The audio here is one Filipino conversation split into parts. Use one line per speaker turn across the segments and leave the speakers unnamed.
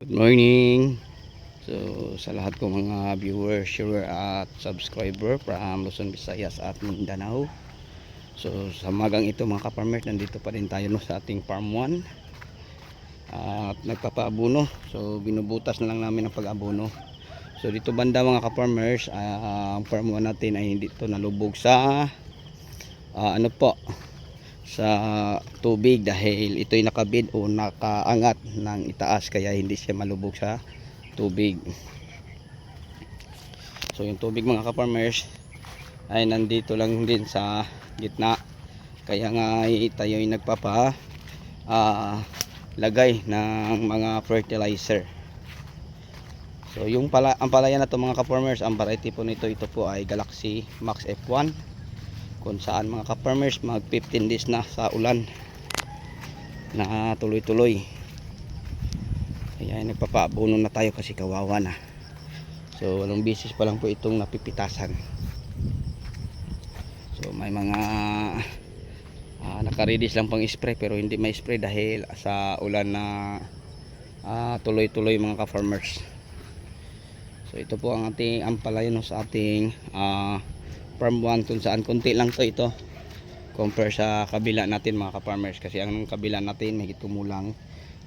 Good morning. So sa lahat ko mga viewers, share at subscriber from Luzon, Visayas at Mindanao. So sa magang ito mga ka-farmers, nandito pa rin tayo sa ating farm 1 at nagpapaabono. So binubutas na lang namin ang pag-abono. So dito banda mga ka-farmers, ang farm 1 natin ay hindi to nalubog sa sa tubig dahil ito'y nakabid o nakaangat ng itaas, kaya hindi siya malubog sa tubig. So yung tubig mga ka-farmers ay nandito lang din sa gitna, kaya nga tayo ay nagpapa lagay ng mga fertilizer. So yung ang palaya na to mga ka-farmers, ang variety po nito, ito po ay Galaxy Max F1, kung saan mga ka-farmers mag 15 days na sa ulan na tuloy-tuloy, kaya nagpapaabono na tayo kasi kawawa na. So walong bisis pa lang po itong napipitasan. So may mga nakaredis lang pang spray pero hindi may spray dahil sa ulan na tuloy-tuloy mga ka-farmers. So ito po ang ating ampalaya sa ating farm 1, kung saan konti lang to ito compare sa kabila natin mga ka-farmers, kasi ang kabila natin may kumulang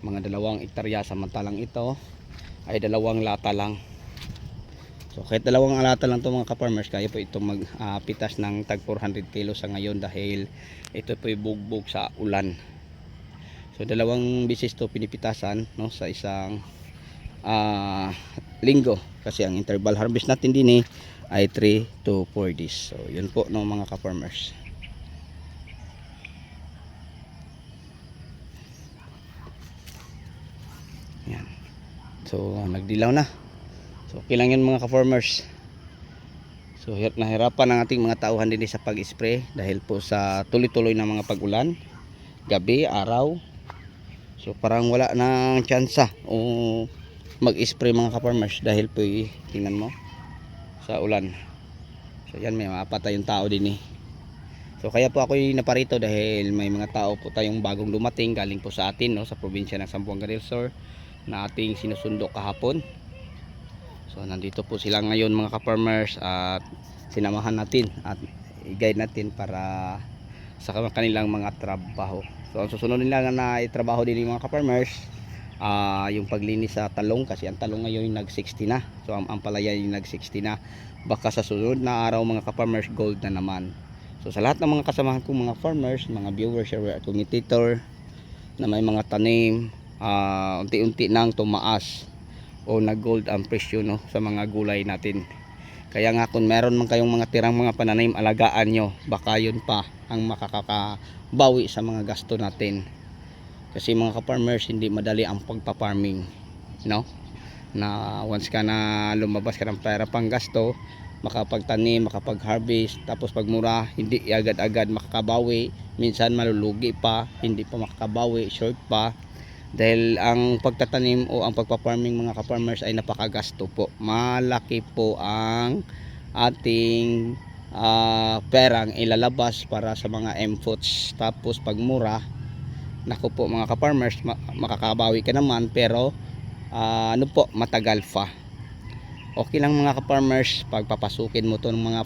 mga 2 hektarya, samantalang ito ay 2 lata lang. So kahit 2 lata lang to mga ka-farmers, kaya po ito magpitas ng tag 400 kilo sa ngayon dahil ito po bugbog sa ulan. So 2 bisis to pinipitasan, no, sa isang linggo, kasi ang interval harvest natin din ay 3 to 4 days. So yun po no mga ka-farmers. Yan. So nagdilaw na. So okay lang yun mga ka-farmers. So nahirapan ang ating mga tauhan din sa pag-spray dahil po sa tuloy-tuloy na mga pag-ulan, gabi, araw. So parang wala nang tsansa o mag-spray mga ka-farmers dahil po tingnan mo sa ulan. So yan, may mapatay yung tao din So kaya po ako naparito dahil may mga tao po tayong bagong dumating galing po sa atin, no, sa probinsya ng Zamboanga del Sur na ating sinusundo kahapon. So nandito po sila ngayon mga ka-farmers at sinamahan natin at i-guide natin para sa kanilang mga trabaho. So ang susunod nila na itrabaho din mga ka-farmers, yung paglinis sa talong, kasi ang talong ngayon nag-60 na. So ang palaya yung nag-60 na. Baka sa sunod na araw mga ka-farmers, gold na naman. So sa lahat ng mga kasamahan kong mga farmers, mga viewers, share at commentator na may mga tanim, unti-unti nang tumaas o nag-gold ang presyo, no, sa mga gulay natin. Kaya nga kung meron man kayong mga tirang mga pananim, alagaan nyo, baka yun pa ang makakabawi sa mga gasto natin. Kasi mga ka-farmers, hindi madali ang pagpa-farming, no? Na once ka na lumabas ka ng pera pang gasto, makapagtanim, makapag-harvest, tapos pag mura, hindi agad-agad makakabawi. Minsan malulugi pa, hindi pa makakabawi, short pa. Dahil ang pagtatanim o ang pagpa-farming mga ka-farmers ay napakagasto po. Malaki po ang ating perang ilalabas para sa mga M-foods. Tapos pag mura, naku po mga ka-farmers, makakabawi ka naman pero matagal pa. Okay lang mga ka-farmers, pagpapasukin mo to ng mga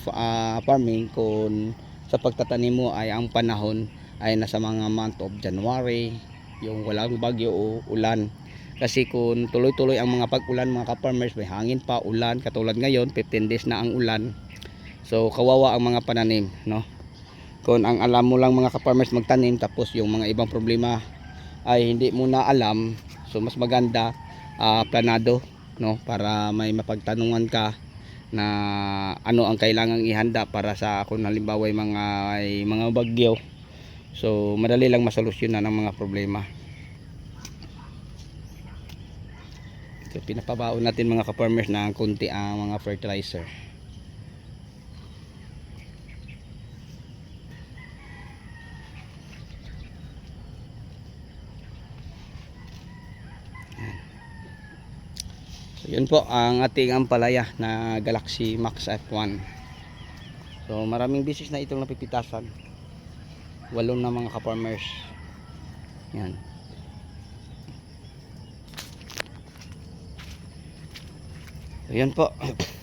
farming kung sa pagtatanim mo ay ang panahon ay nasa mga month of January, yung walang bagyo o ulan. Kasi kung tuloy-tuloy ang mga pag-ulan mga ka-farmers, may hangin pa, ulan, katulad ngayon 15 days na ang ulan. So kawawa ang mga pananim, no? Kung ang alam mo lang mga ka-farmers magtanim, tapos yung mga ibang problema ay hindi mo na alam, so mas maganda planado, no, para may mapagtanungan ka na ano ang kailangang ihanda para sa kung halimbawa mga bagyo. So madali lang masolusyonan ang mga problema. So pinapabaon natin mga ka-farmers na konti ang mga fertilizer. So yun po ang ating ampalaya na Galaxy Max F1. So maraming bisis na itong napipitasan. 8 na mga ka-farmers. Yan. Ayan po.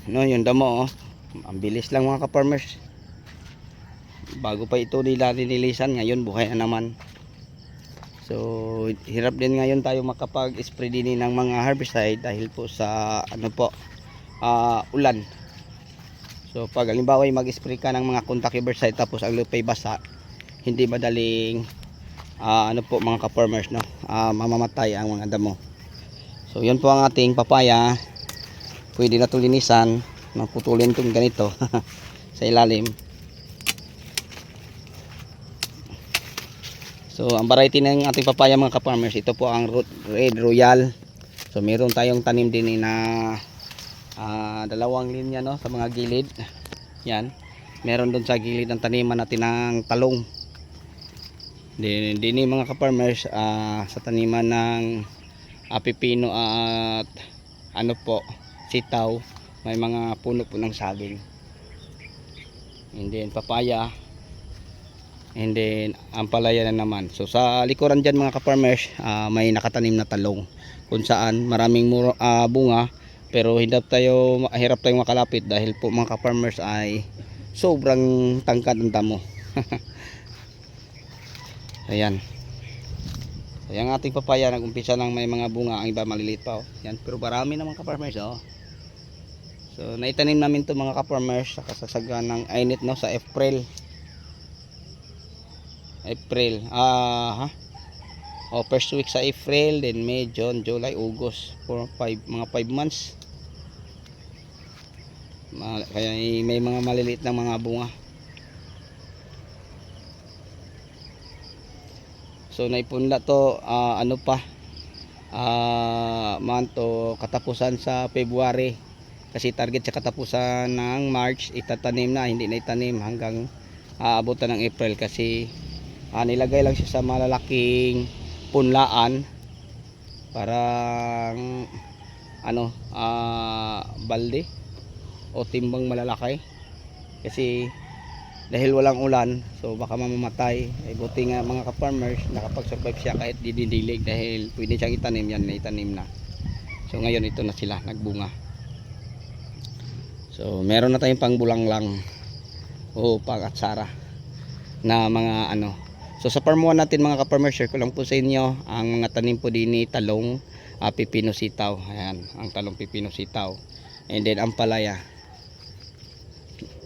No, yung damo oh. Ang bilis lang mga ka-farmers. Bago pa ito nila nililisan, ngayon buhay na naman. So hirap din ngayon tayo makapag-spray din ng mga herbicide dahil po sa ano po, ulan. So pag halimbawa ay mag-spray ka ng mga contact herbicide tapos ang lupay basa, hindi madaling ano po mga ka-farmers, no, mamamatay ang mga damo. So yun po ang ating papaya. Pwede na ito linisan, putulin itong ganito sa ilalim. So ang variety ng ating papaya mga ka-farmers, ito po ang Red Royal. So meron tayong tanim din na dalawang linya, no, sa mga gilid. Yan, meron doon sa gilid ng taniman natin ng talong. Din mga ka-farmers, sa taniman ng pipino at ano po, sitaw, may mga puno po ng saging. And then papaya, and then ampalaya na naman. So sa likuran dyan mga ka-farmers, may nakatanim na talong kung saan maraming bunga, pero hirap tayong makalapit dahil po mga ka-farmers ay sobrang tangkad ng damo. Ayan. Ayan ang ating papaya, nag-umpisa lang may mga bunga, ang iba maliliit pa oh. Yan, pero marami naman ka-farmers oh. So naitanim namin to mga ka-farmers sa kasagsagan ng init, no, sa April. First week sa April, then May, June, July, August, mga 5 months. Kaya may mga maliliit na mga bunga. So naipunla to manto katapusan sa February, kasi target sa katapusan ng March itatanim na, hindi na itanim hanggang aabutan ng April, kasi nilagay lang siya sa malalaking punlaan, parang balde o timbang malalaki, kasi dahil walang ulan, so baka mamamatay. Buti nga mga ka-farmers, nakapag-survive siya kahit didilig, dahil pwede siyang itanim. Yan, naitanim na. So ngayon ito na sila, nagbunga. So meron na tayong pangbulanglang o pang-atsara na mga So sa farm 1 natin mga ka-farmers, share ko lang po sa inyo ang mga tanim po din ni talong, pipino sitaw. Ayan, ang talong pipino sitaw. And then ampalaya.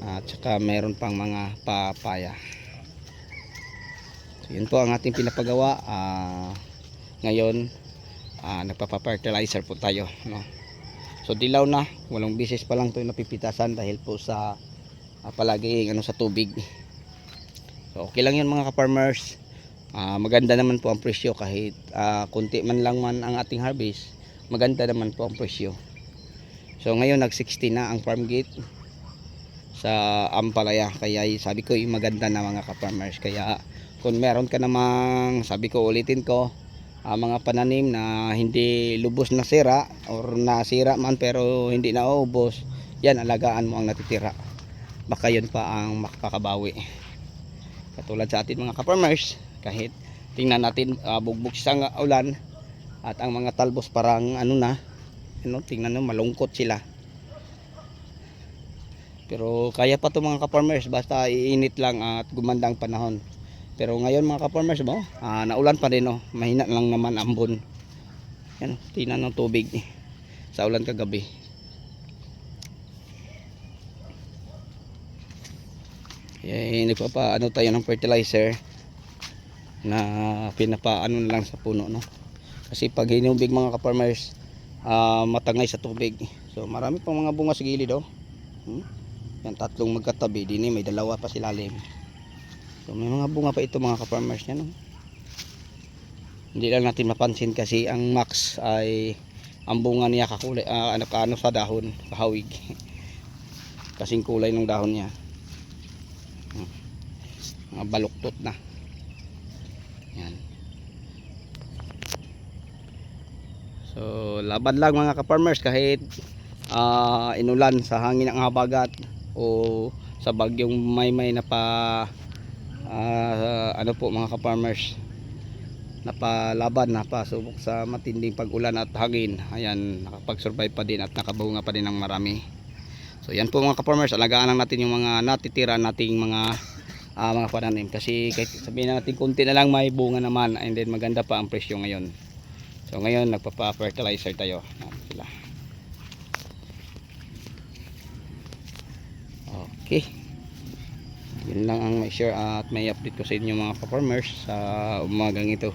At saka meron pang mga papaya. So yun po ang ating pinapagawa. Ngayon nagpapa-fertilizer po tayo, no? So dilaw na, walong bisis pa lang ito napipitasan dahil po sa palaging sa tubig. So okay lang yun mga ka-farmers. Maganda naman po ang presyo, kahit kunti man lang man ang ating harvest, maganda naman po ang presyo. So ngayon nag 60 na ang farm gate sa ampalaya, kaya sabi ko maganda na mga ka-farmers. Kaya kung meron ka namang, sabi ko ulitin ko, mga pananim na hindi lubos na sira or nasira man pero hindi na ubos, yan, alagaan mo ang natitira, baka yun pa ang makakabawi. Katulad sa atin mga ka-farmers, kahit tingnan natin bugbog sa ulan at ang mga talbos parang tingnan nyo, malungkot sila. Pero kaya pa to mga ka-farmers, basta iinit lang at gumanda ang panahon. Pero ngayon mga ka-farmers mo, naulan pa din, mahina lang naman ambon. Yan, tingnan ng tubig sa ulan kagabi. Nagpapa tayo ng fertilizer na pinapaano na lang sa puno, no? Kasi pag hinubig mga ka-farmers, matangay sa tubig. So marami pang mga bunga sa gilid Yan, tatlong magkatabi, din may dalawa pa silalim. So may mga bunga pa ito mga ka-farmers yan, Hindi lang natin mapansin kasi ang max ay ang bunga niya kakulay sa dahon, kahawig. Kasing kulay ng dahon niya. Mga baluktot na. Yan. So laban lang mga ka-farmers, kahit inulan sa hangin ng habagat o sa bagyong Maymay na pa mga ka-farmers, napalaban, napasubok sa matinding pag-ulan at hangin. Ayan, nakapag-survive pa din at nakabunga pa din ng marami. So yan po mga ka-farmers, alagaan lang natin yung mga natitira nating mga pananim, kasi kahit sabihin natin konti na lang may bunga naman, and then maganda pa ang presyo ngayon. So ngayon nagpapa-fertilizer tayo. Ayan sila. Okay, yun lang ang may share at may update ko sa inyo mga ka-farmers sa umagang ito.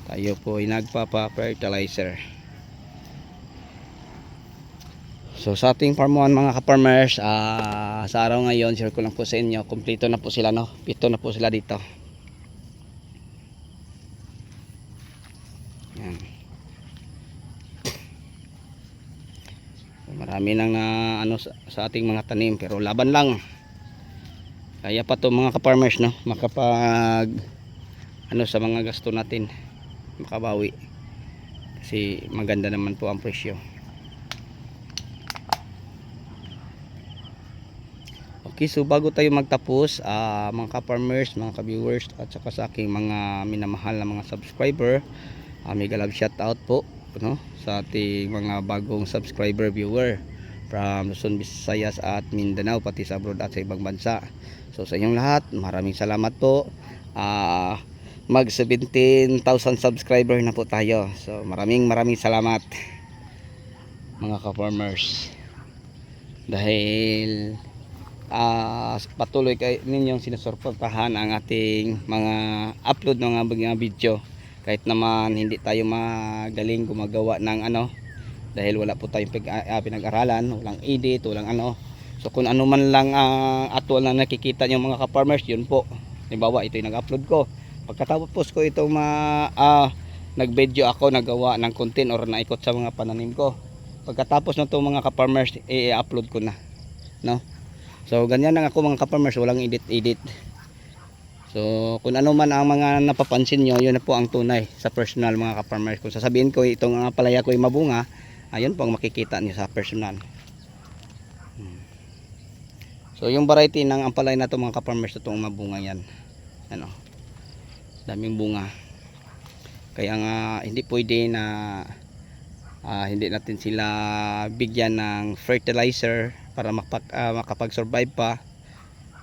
Tayo po ay nagpapa-fertilizer. So sa ating farmuan mga ka-farmers, sa araw ngayon share ko lang po sa inyo, kumpleto na po sila, no? 7 na po sila dito. Yan. Marami nang ano sa ating mga tanim, pero laban lang. Kaya pa to mga ka-farmers, no, makapag ano sa mga gasto natin, makabawi, kasi maganda naman po ang presyo. Okay, so bago tayo magtapos, mga ka-farmers, mga ka-viewers, at saka sa aking mga minamahal na mga subscriber, mega love shout out po, no, sa ating mga bagong subscriber viewer from Luzon, Visayas at Mindanao, pati sa abroad at sa ibang bansa. So sa inyong lahat, maraming salamat po. Mag 17,000 subscriber na po tayo. So maraming salamat mga ka-farmers, dahil patuloy kayo ninyong sinusuportahan ang ating mga upload ng mga video. Kahit naman hindi tayo magaling gumagawa ng ano, dahil wala po tayong pinag-aralan, walang edit, walang ano. So kung ano man lang actual na nakikita nyo mga ka-farmers, yun po. Halimbawa, ito yung nag-upload ko. Pagkatapos ko itong nag-video ako, nagawa ng content or naikot sa mga pananim ko. Pagkatapos na itong mga ka-farmers, i-upload ko na, no? So ganyan lang ako mga ka-farmers, walang edit. So kung ano man ang mga napapansin nyo, yun na po ang tunay sa personal mga ka-farmers. Kung sasabihin ko itong palaya ko ay mabunga, ayun po ang makikita nyo sa personal. So yung variety ng ampalaya na ito mga ka-farmers, itong mabunga yan. Ano, daming bunga. Kaya nga hindi pwede na hindi natin sila bigyan ng fertilizer para makapag-survive pa.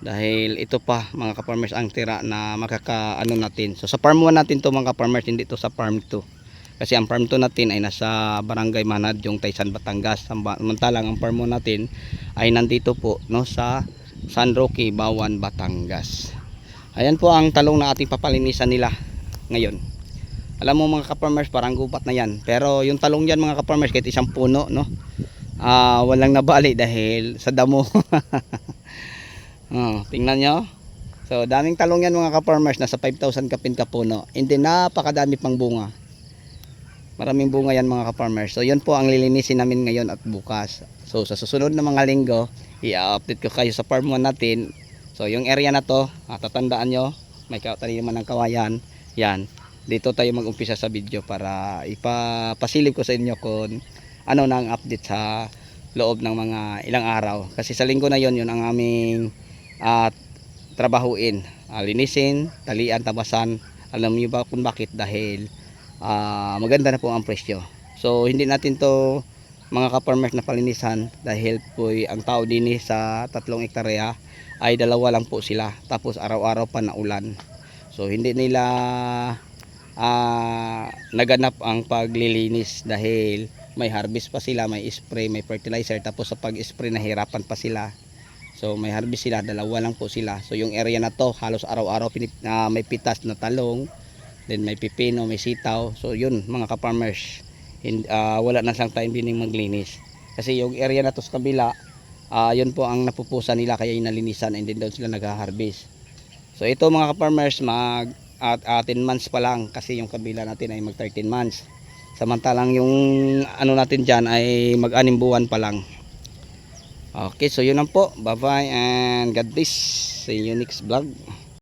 Dahil ito pa mga ka-farmers ang tira na makakaano natin. So sa farm 1 natin to mga ka-farmers, hindi to sa farm 2. Kasi ang farm 2 natin ay nasa Barangay Manad, yung Taysan, Batangas. Samantalang ang farm 1 natin ay nandito po, no, sa San Roque, Bawan, Batangas. Ayan po ang talong na ating papalinisan nila ngayon. Alam mo mga ka-farmers, parang gubat na yan. Pero yung talong yan mga ka-farmers, kahit isang puno, no, walang nabali dahil sa damo. Tingnan nyo. So daming talong yan mga ka-farmers, nasa 5,000 kapin kapuno. Hindi, napakadami pang bunga. Maraming bunga yan mga ka-farmers. So yun po ang lilinisin namin ngayon at bukas. So sa susunod na mga linggo, i-update ko kayo sa farm 1 natin. So yung area na to, tatandaan nyo, may taniman ng kawayan. Yan, dito tayo mag-umpisa sa video para ipapasilip ko sa inyo kung ano na ang update sa loob ng mga ilang araw. Kasi sa linggo na yon, yun ang aming trabahuin, linisin, talian, tabasan. Alam niyo ba kung bakit? Dahil maganda na po ang presyo. So hindi natin to mga ka-farmers na palinisan, dahil po ang tao din sa 3 hektarya ay 2 lang po sila, tapos araw-araw pa na ulan. So hindi nila naganap ang paglilinis dahil may harvest pa sila, may spray, may fertilizer, tapos sa pag-spray nahirapan pa sila. So may harvest sila, 2 lang po sila. So yung area na to halos araw-araw may pitas na talong, then may pipino, may sitaw. So yun mga ka-farmers, wala na sang time din maglinis. Kasi yung area na to sa kabila, yun po ang napupusan nila, kaya inalinisan, and then doon sila nag-harvest. So ito mga ka-farmers, 10 months pa lang, kasi yung kabila natin ay mag 13 months. Samantalang yung ano natin dyan ay mag 6 buwan pa lang. Okay, so yun lang po. Bye bye and God bless. See you next vlog.